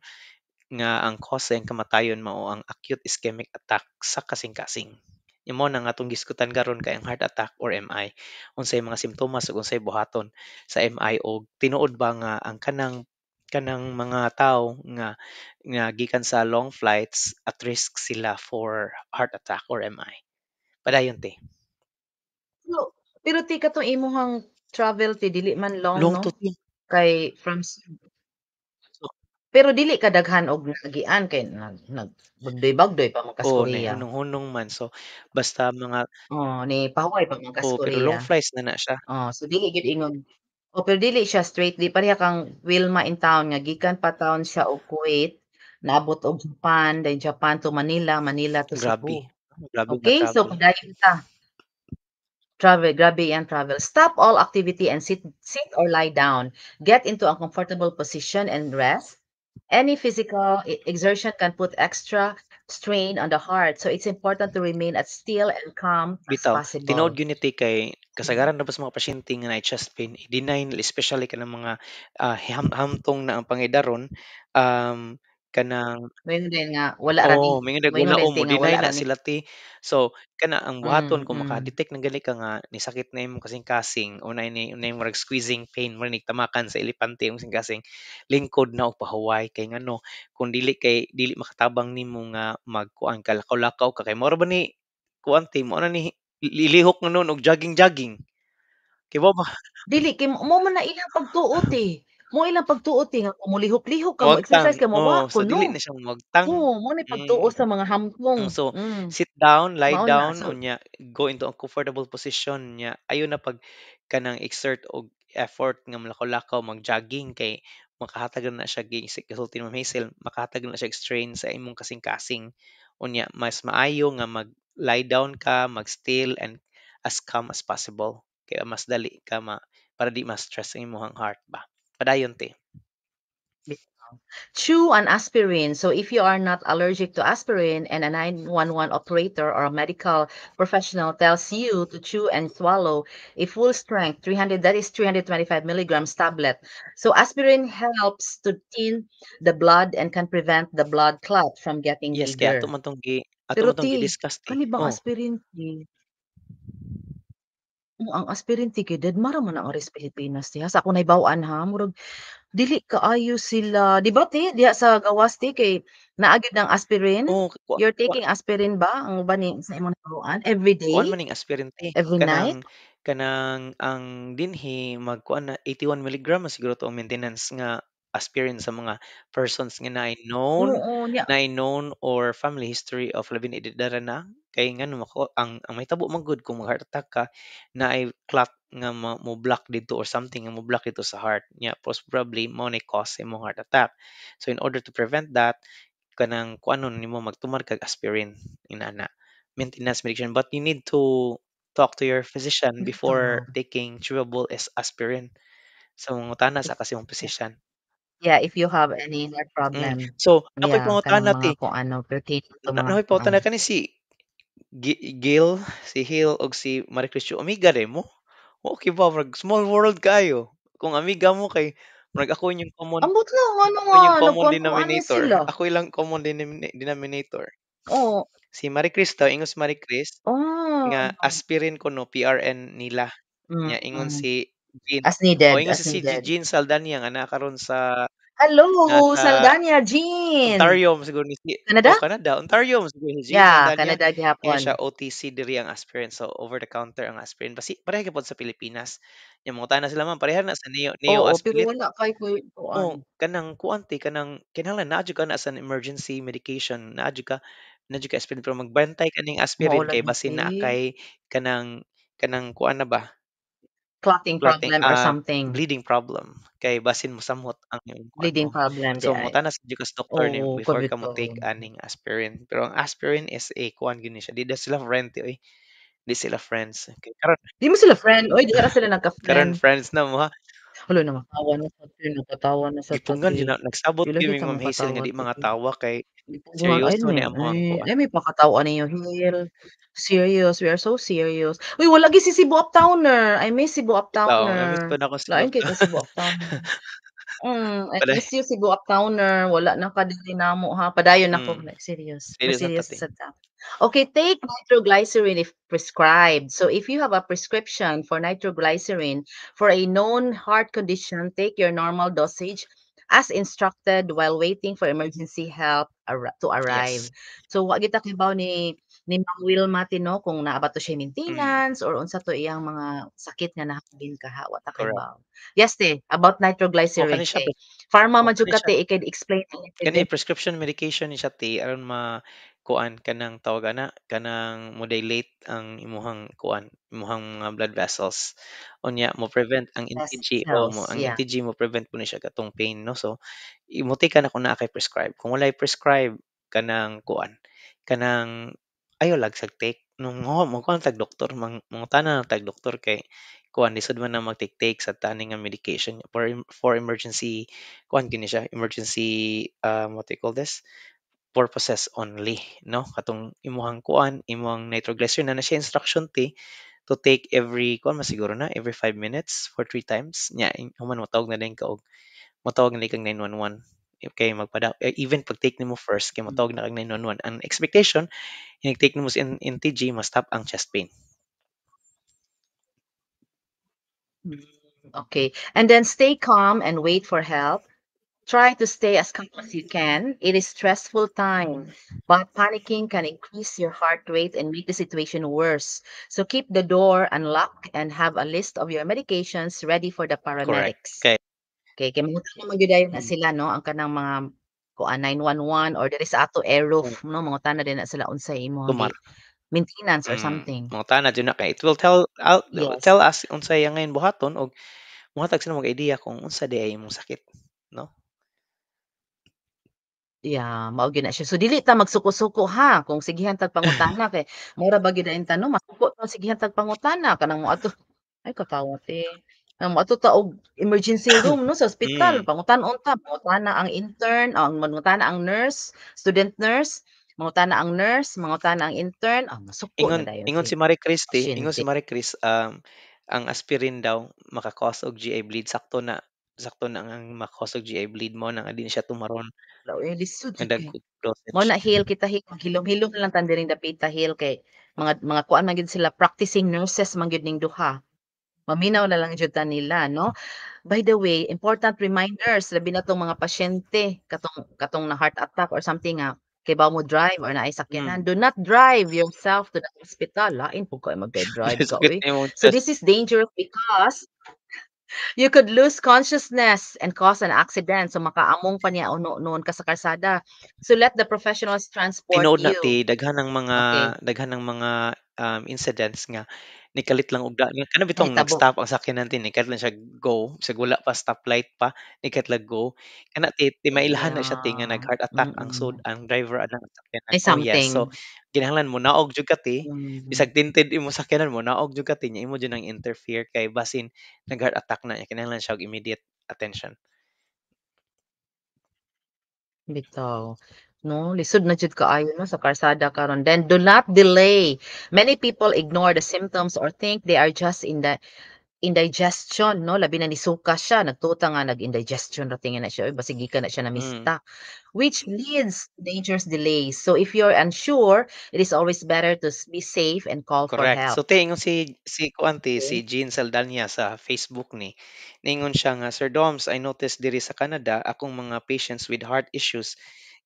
nga ang cause sa iyang kamatayon mao ang acute ischemic attack sa kasing-kasing. Imo na nga atong gisgutan karon kay ang heart attack or MI. Unsay mga simptomas ug unsay buhaton sa MI og tinuod ba nga ang kanang mga tawo nga gikan sa long flights at risk sila for heart attack or MI. Padayon te. Pero pero ti katong imong travel ti dili man long Long 'no? to te. Kay So, pero dili ka daghan og nagian kay nagbagdoy-bagdoy pa man kas oo, Korea. hunong-hunong man. So, basta mga Ni pahuway pa man kas pero Korea. long flights na na siya. So dili gid ingon pero dili siya straight di pareha kang Wilma in town nga gikan pa town siya og Kuwait, naabot og Japan, then Japan to Manila, Manila to Grabe. Cebu. Grabe nga Okay, so travel. padayon ta. Grabe yan travel. Stop all activity and sit or lie down. Get into a comfortable position and rest. Any physical exertion can put extra strain on the heart, so it's important to remain as still and calm as Bitaw, tinuod possible. gyud ni ti kay Mm. kasagaran dapat sa mga pasyente nga naay chest pain, i-deny nila especially kanang mga, hamtong na ang pangidaron, kanang Moingon din nga wala ra ni oo, mingon moingon nagwala din o ti nga wala mo-deny ra na ni sila ti. So, kana ang buhaton kung mm. maka-detect ng gali ka nga nisakit na imong kasing-kasing o unay murag squeezing pain murag tamakan sa elepante imong kasing-kasing, lingkod na og pahuway kay ngano kung dili makatabang nimo nga magkuan ka lakaw-lakaw ka kay mao ra ba ni kuan ti mao na ni lilihok na nun og jogging-jogging. Kay mao ba Dili kay mo man na ilang pagtuo eh. Mo ilang pagtuo nga kung molihok-lihok ka mo muwagtang, exercise ka oo, mawa so kuno. dili na siya muwagtang. Mo na pagtuo Mm. sa mga hamtong. So, sit down, lie Mao na down, so unya go into a comfortable position nya ayo na pag kanang exert og effort nga malakaw-lakaw, mag-jogging kay makahatag na siya gisulti ni Ma'am Hazel, makahatag na siya og strain sa imong kasing-kasing. Unya mas maayo nga mag-lie down ka, mag-still and as calm as possible. Kaya mas dali ka para di ma-stress ang imong heart ba. Padayon te. Chew on aspirin. So if you are not allergic to aspirin and a 911 operator or a medical professional tells you to chew and swallow a full strength 300, that is 325 milligrams tablet. So aspirin helps to thin the blood and can prevent the blood clot from getting Yes, kaya bigger. ato Pero man tong ti, gi-discuss te. kani bang Oh, aspirin ti? Ang aspirin ti kay mara man ang oras Pilipinas ti ha. Sa ako nahibaw-an ha, murag dili kaayo sila, 'di ba ti diha sa gawas ti kay naa gyud ng aspirin? oh, You're taking aspirin ba ang uban ni sa imong nahibaw-an every day? kuan man ning aspirin te. Every night? Kanang ang dinhi magkuan na 81 milligram siguro to ang maintenance nga aspirin sa mga persons nga Oo, niya naay known or family history of labing edadara na kay ngano mako ang mahitabo man gud kung mag-heart attack ka naay clot nga mo block dito or something nga mo block dito sa heart nya most probably mao ni cause sa imong heart attack. So in order to prevent that kanang kuanon nimo magtumar kag aspirin inana maintenance medication, but you need to talk to your physician before ito. taking chewable as aspirin. So mangutana sa kasi mong physician. Yeah, if you have any heart Mm. problem. So nakoy Yeah, kanang pangutana mga ti kung ano pertaining to mga nakoy pangutana kani si Gail, si Hill og si Marie Cristo amiga day mo? Okay ba murag small world kayo. Kung amiga mo kay murag ambot lang ano ako nga yung common nagkuhan-kuhanan denominator. sila. Ako ilang common denominator. Oo. Si Marie Chris daw, ingon si Marie Chris nga Oh. aspirin kuno PRN nila. Nya ingon Mm. si Jean As needed, ingon as si needed. Jean Saldana nga naa karon sa Hello, nasa Saldana Jean. Ontario mo siguro ni si Canada? Canada. Ontario mo siguro si Jean Yeah, Saldana. Canada Ingon siya gihapon. OTC diri ang aspirin. So over the counter ang aspirin. Basi pareha gyud sa Pilipinas. Nya mangutana sila man pareha na sa Neo Oo, pero Aspilit. wala kay kuan. Oh, kanang kuante kanang kinahanglan naa jud ka na as an emergency medication. Naa jud ka aspirin pero magbantay ka ning Mao aspirin lang kay basin na hindi. kay kanang kuan na ba Clotting clotting, problem or something. bleeding problem kay basin mosamot ang iyong kuan Bleeding mo. problem di So ay. mangutana sa jud ka sa doktor ni Oo, before ka mo take kabito. aning aspirin. Pero ang aspirin is a kuan gyud ni siya, di na sila friend ti oy, di sila friends. Okay, Di mo sila friend? Oy, di ra sila karon nagka-friend. friends na mo ha. Hala, nakakatawa na sa ti, nakatawa na sa to Gipugan ti. gyud na nagsabot Pila gyud gyud mi ta Ma'am Hazel nga makatawa di to mga ti. tawa kay Ipuguan ay seryoso ni ni amuhang kuan. ay may pakatawa ninyo, Hil. Serious, we are so serious. Uy, wala gyud si Cebu Uptowner. I miss Cebu Bitaw, na-miss Uptowner. pa na ako si Lain Love. kay ka Cebu Uptowner. I Paday miss you Cebu Uptowner. Wala na ka diri namo ha. Padayon ako. mm, Like, serious. Mas serious na serious pati. sa ta. Okay, take nitroglycerin if prescribed. So if you have a prescription for nitroglycerin for a known heart condition, take your normal dosage as instructed while waiting for emergency help to arrive. Yes. So wa kita kibaw ni Ma'am Wilma Tino kung naa ba to siya Mm, maintenance or unsa to iyang mga sakit nga nahalin kaha wa ta correct. kibaw. Yes te, about O nitroglycerin kani siya kay pharma man jud kani ka siya te i can explain kani anything. prescription medication ni siya ti aron kuan kanang tawag ana kanang mo-dilate ang imuhang kuan imuhang mga blood vessels. Unya mo prevent ang Test NTG o cells, ang yeah. NTG mo prevent po ni siya katong pain no. So imuti ka na kung naa kay prescribe. Kung walay prescribe kanang kuan kanang ayaw lagsag take nung mo kuan tag doktor mangutana ng tag doktor kay kuan lisod man na mag-take sa tani nga medication for emergency kuan kini siya emergency what they call this purposes only no katong imuhang kuan imuhang nitroglycerin na siya instruction ti to take every kuan masiguro na every 5 minutes for 3 times nya human matawag na din ka og matawag na kang 911 kay even pag take nimo first kay matawag na kang 911 ang expectation yung take nimo sa NTG mas stop ang chest pain. Mm, okay. And then stay calm and wait for help. Try to stay as calm as you can. It is stressful time, but panicking can increase your heart rate and make the situation worse. So keep the door unlocked and have a list of your medications ready for the Correct. paramedics. Kay Okay, kay mga naman gyud ayon na mm, sila no ang kanang mga kuan 911 or there is ato air mm, roof no mga tana din na sila unsay imong tumar maintenance or something. mga tana jud na kay it will Yes. tell us unsay ang ngayon buhaton og mohatag sila mga idea kung unsa di ay imong sakit no. Yeah, mao gyud na siya. So dili ta magsuko-suko ha, kung sigihan tag pangutana kay mura ba gyud ang tanong masuko ta sigihan tag pangutana kanang moadto ay katawa te. Kanang moadto ta og emergency room 'no sa ospital, Mm. pangutan-on ta, mangutana ang intern, mangutana ang nurse, student nurse, mangutana ang nurse, mangutana ang intern, masuko na dayon Ingon si si Marie Chris ingon si pasyente. Marie Chris, ang aspirin daw maka-cause og GI bleed sakto na ang maka-cause og GI bleed mo na nga di na siya tumaron Law, lisod nga jud kay. dagkog Mao dosage. na hill kita hill, hilom-hilom na lang ta diring dapita hill kay mga kuan man gyud sila, practicing nurses man gyud ning duha. Maminaw na lang jud ta nila 'no. By the way, important reminders labi na 'tong mga pasyente katong na heart attack or something nga kay bawo mo drive or naay sakyanan, Hmm. do not drive yourself to the hospital. Lain po kayo magda-drive ka Sakit uy. na imong So chest. this is dangerous because you could lose consciousness and cause an accident. So makaamong pa niya noon ka sa kalsada. So let the professionals transport Tinuod na you. Okay, daghan ng mga, incidents nga nikalit lang og kana bitong nahitabo. nag-stop ang sakyanan tin nikalit lang siya go, bisag wala pa stoplight pa, nikalit lang go. Kana ti mailhan na siya nga Yeah, nag-heart attack mm. ang driver anang sakyanan. May Oh, yes. So, something. kinahanglan monaog jud ka ti, Hmm, bisag tinted imong sakyanan monaog jud ka ti nya imo jud nang interfere kay basin nag-heart attack na niya kinahanglan siya og immediate attention. bitaw. No, lisod na jud kaayo no sa kalsada karon. Then do not delay. Many people ignore the symptoms or think they are just in the indigestion, no? Labi na nisuka siya, nagtuta nga nag-indigestion ra tingin na siya, uy basig gikan na siya na Mm. mista, which leads to dangerous delays. So if you're unsure, it is always better to be safe and call for Correct. help. So ingon si kuan si Okay? Jean Saldana sa Facebook ni, ningon siya nga, "Sir Doms, I noticed diri sa Canada akong mga patients with heart issues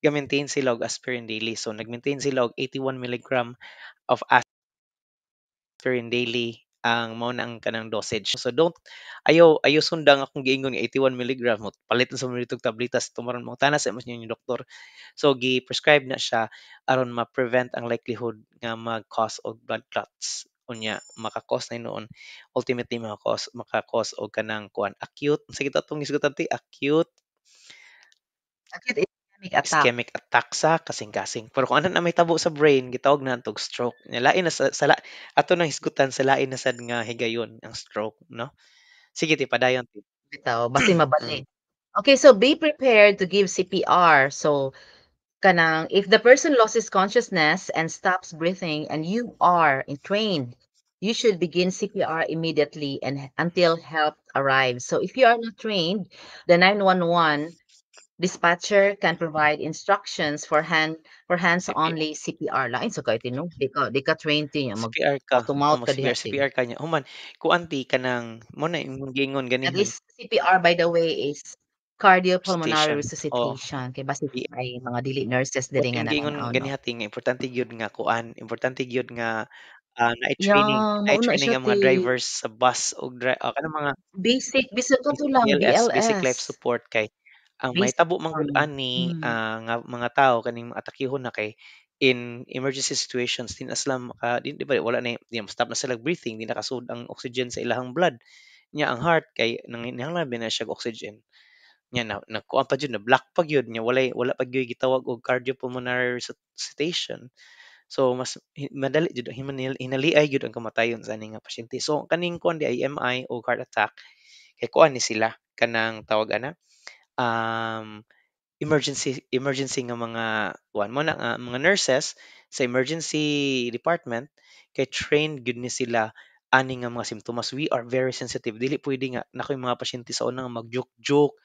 ga-maintain sila og aspirin daily." So nag-maintain sila og 81 milligram of aspirin daily ang mao na ang kanang dosage. So ayaw sundang akong giingon nga 81 milligram mo palit na sa mga nitong tabletas tumaron mo tana sa mas yung doktor. So gi-prescribe na siya aron ma-prevent ang likelihood nga mag-cause og blood clots. Unya maka-cause na noon ultimately maka-cause og kanang kuan acute unsa kita tong isgutan ti acute Acute ischemic attack. ischemic attack sa kasing-kasing. Pero kung ano na may tabo sa brain gitawag na tog stroke. Nya lain na ato nang hisgutan sa lain na sad nga higayon ang stroke, no? Sige ti padayon ti. Bitaw, basin mabali. Mm. Okay, so be prepared to give CPR. So kanang if the person loses consciousness and stops breathing and you are trained, you should begin CPR immediately and until help arrives. So if you are not trained, the 911 dispatcher can provide instructions for hands CP only CPR line. So kahit tino, di ka trained niya mag CPR ka, mouth to mouth ka diha CPR ka niya. Human kuan ti kanang mo na imong giingon That ganihan, is CPR, by the way, is cardiopulmonary resuscitation. Oh, resuscitation. Kay basi ay mga dili nurses diri nga imong giingon natanaw, no? ganiha ti nga importante gyud nga kuan, importante gyud nga, Yeah, mauna nai-training siya ang ti mga drivers sa bus ug kanang mga basic, bisan to lang BLS, basic BLS. life support kay ang Basic mahitabo man gud lang. ani, nga mga tao kaning atakihon na kay in emergency situations din na sila di ba wala na di stop na sila breathing, di nakasud ang oxygen sa ilahang blood. Nya ang heart kay nanginahanglan na siya og oxygen. Nya nagkuan pa jud na block pa gyud nya wala pa gyud gitawag og cardiopulmonary resuscitation. So mas madali jud hinaliay gyud ang kamatayon sa ani nga pasyente. So kaning kuan di AMI o heart attack kay kuan ni sila kanang tawag ana um emergency nga mga kuan mo na nga mga nurses sa emergency department kay trained gyud ni sila ani nga mga simptomas. We are very sensitive. Dili pwede nga nakoy mga pasyente sa una nga mag-joke-joke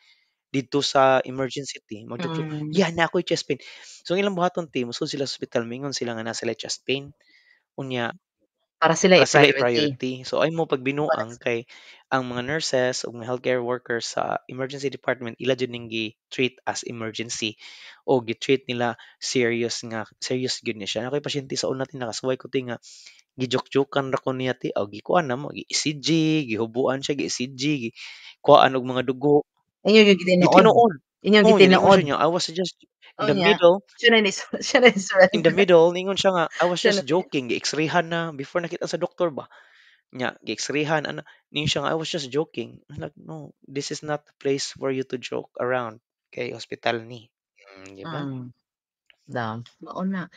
didto sa emergency team, mag-joke-joke, Mm, "Yeah, na ako'y chest pain." So ang ilang buhaton team mosul sila sa ospital mingon sila nga naa sila chest pain, unya para sila para sila i-priority. i-priority. So ay mo pagbinuang But kay ang mga nurses ug mga healthcare workers sa emergency department ila jud ning gi-treat as emergency o gi-treat nila serious gyud ni siya. Nakoy pasyente sa una ti nakasuway ko ti nga gi-joke-jokean ra ko niya ti o gikuan namo gi-ECG, gihubuan siya gi-ECG, kuhaan og mga dugo, inyo yung gitinuod. gitinuod. Inyong Oo, ningon gitinuod. siya niya, I was just in Oh, the nya. middle Siya na ni siya na in the surrender. middle ningon siya nga, "I was Siya na just joking." Gi-X-rayhan na before nakita sa doktor ba. Nya gi-X-rayhan ana ningon siya nga, "I was just joking." I'm like, "No, this is not the place for you to joke around kay hospital ni." Di ba? Mao na.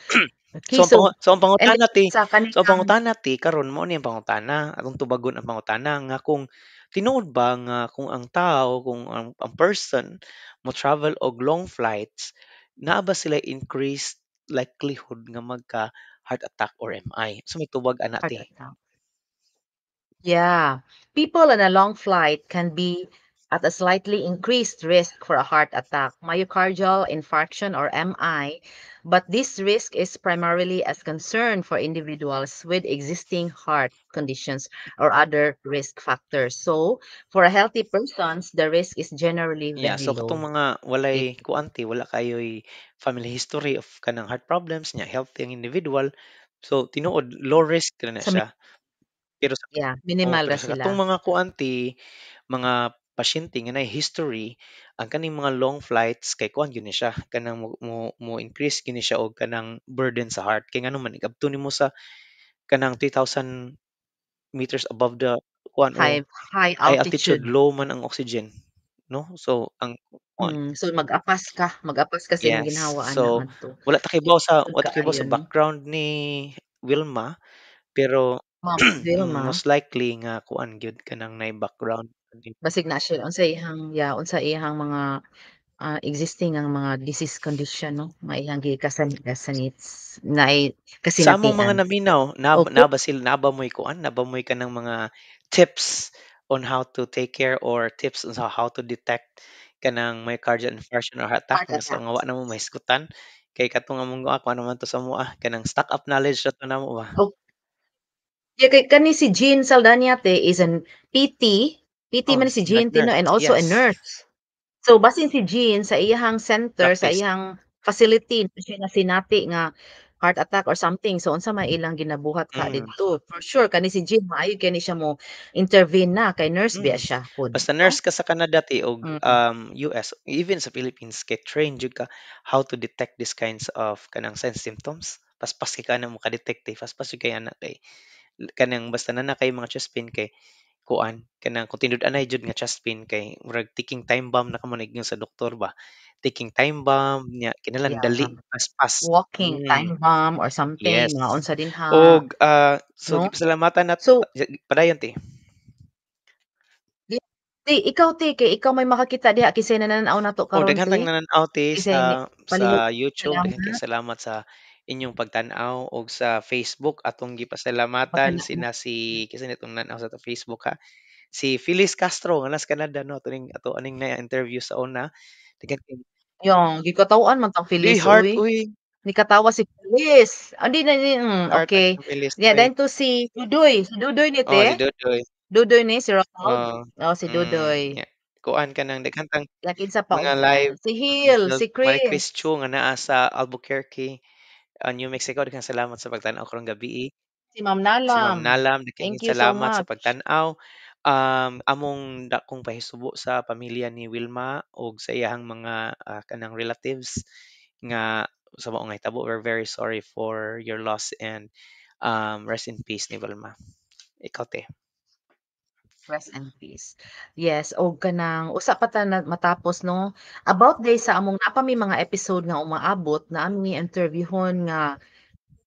So Okay, so ang and pangutana then ti sa so ang kaniyang pangutana ti karon mao ni ang pangutana, atong tubagon ang pangutana nga kung tinuod ba nga kung ang tao, kung ang person mo travel og long flights, naa ba sila increased likelihood nga magka-heart attack or MI? So may tubag ana heart ti? attack. Yeah. People on a long flight can be at a slightly increased risk for a heart attack, myocardial infarction, or MI, but this risk is primarily as concern for individuals with existing heart conditions or other risk factors. So, for a healthy persons, the risk is generally Yeah, very so katong low. mga Okay. walay kuan ti, wala kayo'y family history of kanang heart problems nya healthy ang individual, so tinuod low risk na na So, siya. Pero sa yeah, minimal pero ra sa katong sila. mga kuan ti, mga pasyente nga naay history, ang kaning mga long flights kay kuan gyud ni siya, kanang mo increase gyud ni siya og kanang burden sa heart. Kay ngano man ikabto nimo sa kanang 3,000 meters above the kuan o High high altitude, altitude. low man ang oxygen, no? So ang kuan So mag-apas ka sa imong yes. ginhawaan na So ngadto. Sud wala takibaw sa kaayo no? background ni Wilma, pero Ma'am Vilma, most likely nga kuan gyud kanang naay background. basig na siya unsa iyang mga, existing ang mga disease condition 'no, maiyang kasanits naay Sa among mga kasinatian. naminaw, Okay, na ba mo'y kuan, na ba mo'y kanang mga tips on how to take care or tips on how to detect kanang myocardial infarction or heart attack heart nga so nga wa attacks. na mo mahisgutan? Kay katong among kuan naman to sa mua, kanang stock up knowledge ra to namo ba? O kay kani si Jean Saldaniate is an PT, PT Oh, man si Jean Tino nag-nurse, and also a yes, nurse. So, basin si Jean sa iyahang center, sa practice. iyang facility, na siya nga sinati nga heart attack or something. So, unsa may ilang ginabuhat ka Mm, didto. For sure, kani si Jean, maayo kani siya mo intervene na, kay nurse biya mm. siya pod, Basta no? nurse ka sa Canada ti og, Mm, US, even sa Philippines kay train jud ka how to detect these kinds of kanang signs symptoms. Paspas kay ka na mo ka-detect eh, paspas jud kay ana kay kanang basta na kay mga chest pain kay kuan kanang kung tinud-anay jud nga chest pain kay murag ticking time bomb na kamo na sa doktor ba. Ticking time bomb nya kinahanglan yeah. dali paspas. Walking Mm, time bomb or something, yes. mga unsa din ha, Og, so no? gipasalamatan nat So, padayon ti. di ikaw ti, kay ikaw may makakita diha kisay nananaw nato Oh, karon daghang ti. tang nananaw ti Kisay ni palihog. sa YouTube, daghang kayong Salamat. salamat sa inyong pagtan-aw og sa Facebook atong gipasalamatan Salamat. sina si kinsa nitong nan-aw sa Facebook ha, si Phyllis Castro nga nas Canada 'no, ato aning na-interview sa una. Daghan kay Yung gikatawa man tang di Feliz, heart uy. uy, Nikatawa si Feliz. Di na ni heart ang okey. Phyllis Yeah, uy. dayon to si Dudoy ni Oh, si te. Dudoy, Dudoy ni si Ronald? oo, Oh, si Dudoy. nya kuan ka ng daghang tang Yang kinsa pa mga live si Hill, si Marie Chris Chris, Chu nga naa sa Albuquerque, New Mexico. Daghang salamat sa pagtan-aw karong gabii. si Ma'am Si Ma'am Nalam. Nalam, Thank daghang you so salamat sa much. pagtan-aw. Among dakong pahisubo sa pamilya ni Wilma ug sa iyahang mga, kanang relatives nga sa maong nahitabo. We're very sorry for your loss and, rest in peace ni Wilma. Ikaw te. Rest in peace. Yes, og kanang usa pa ta na matapos 'no, about day sa among napa may mga episode nga umaabot na aming interviewhon nga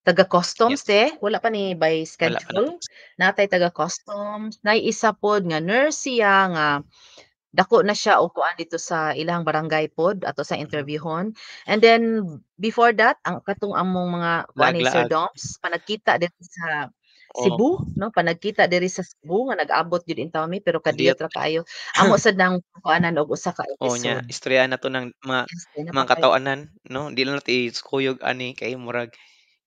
taga-customs Yes, wala pa ni by wala pa schedule. natapos. Natay taga-customs, nay isa pod nga nurse siya nga dako na siya og kuan dito sa ilang barangay pod ato sa Mhm. interviewhon. And then before that, ang katong among mga kuan ni Sir Laag-laag, Doms, panagkita dito sa oo, Cebu, no? Panagkita diri sa Cebu nga nag-abot gyud intaw mi pero kadiyot kadiyot. ra kaayo. Amo sad nang kuanan og usa ka Oo nya, episode. istoryahan nato ng Yes, kay mga napakay katawanan 'no, di lang nato ikuyog ani kay murag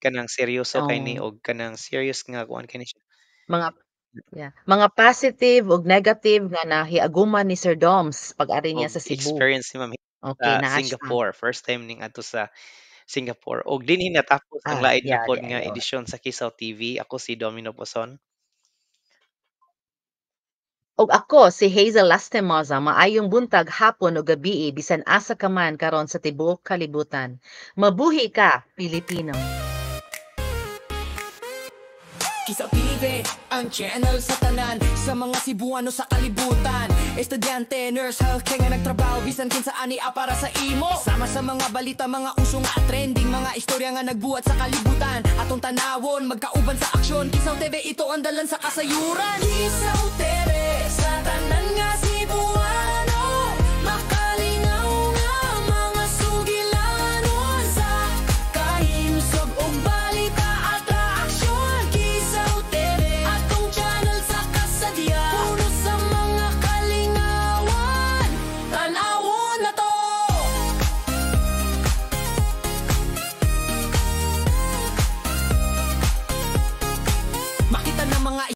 kanang seryoso kayni oh, og kanang serious nga kuan kani siya. mga yeah, mga positive ug negative nga nahiaguman ni Sir Doms pag-ari Og niya sa Cebu. experience ni ma'am sa Okay, naa siya. Singapore, first time ning adto sa Singapore og dinhi natapos ang lain na Yeah, pod yeah, nga yeah. edisyon sa Kisaw TV. Ako si Domino Poson. Ug ako si Hazel Lastimosa, maayong buntag, hapon ug gabii bisan asa ka man karon sa tibuok kalibutan. Mabuhi ka, Pilipino. Kisaw TV, ang channel sa tanan, sa mga Cebuano sa kalibutan. Estudyante, nurse, healthcare nga nagtrabaho, bisan kinsa ani para sa imo. Sama sa mga balita, mga uso nga trending, mga istorya nga nagbuhat sa kalibutan. Atong tanawon, magkauban sa aksyon. Kisaw TV, ito ang dalan sa kasayuran. Kisaw TV.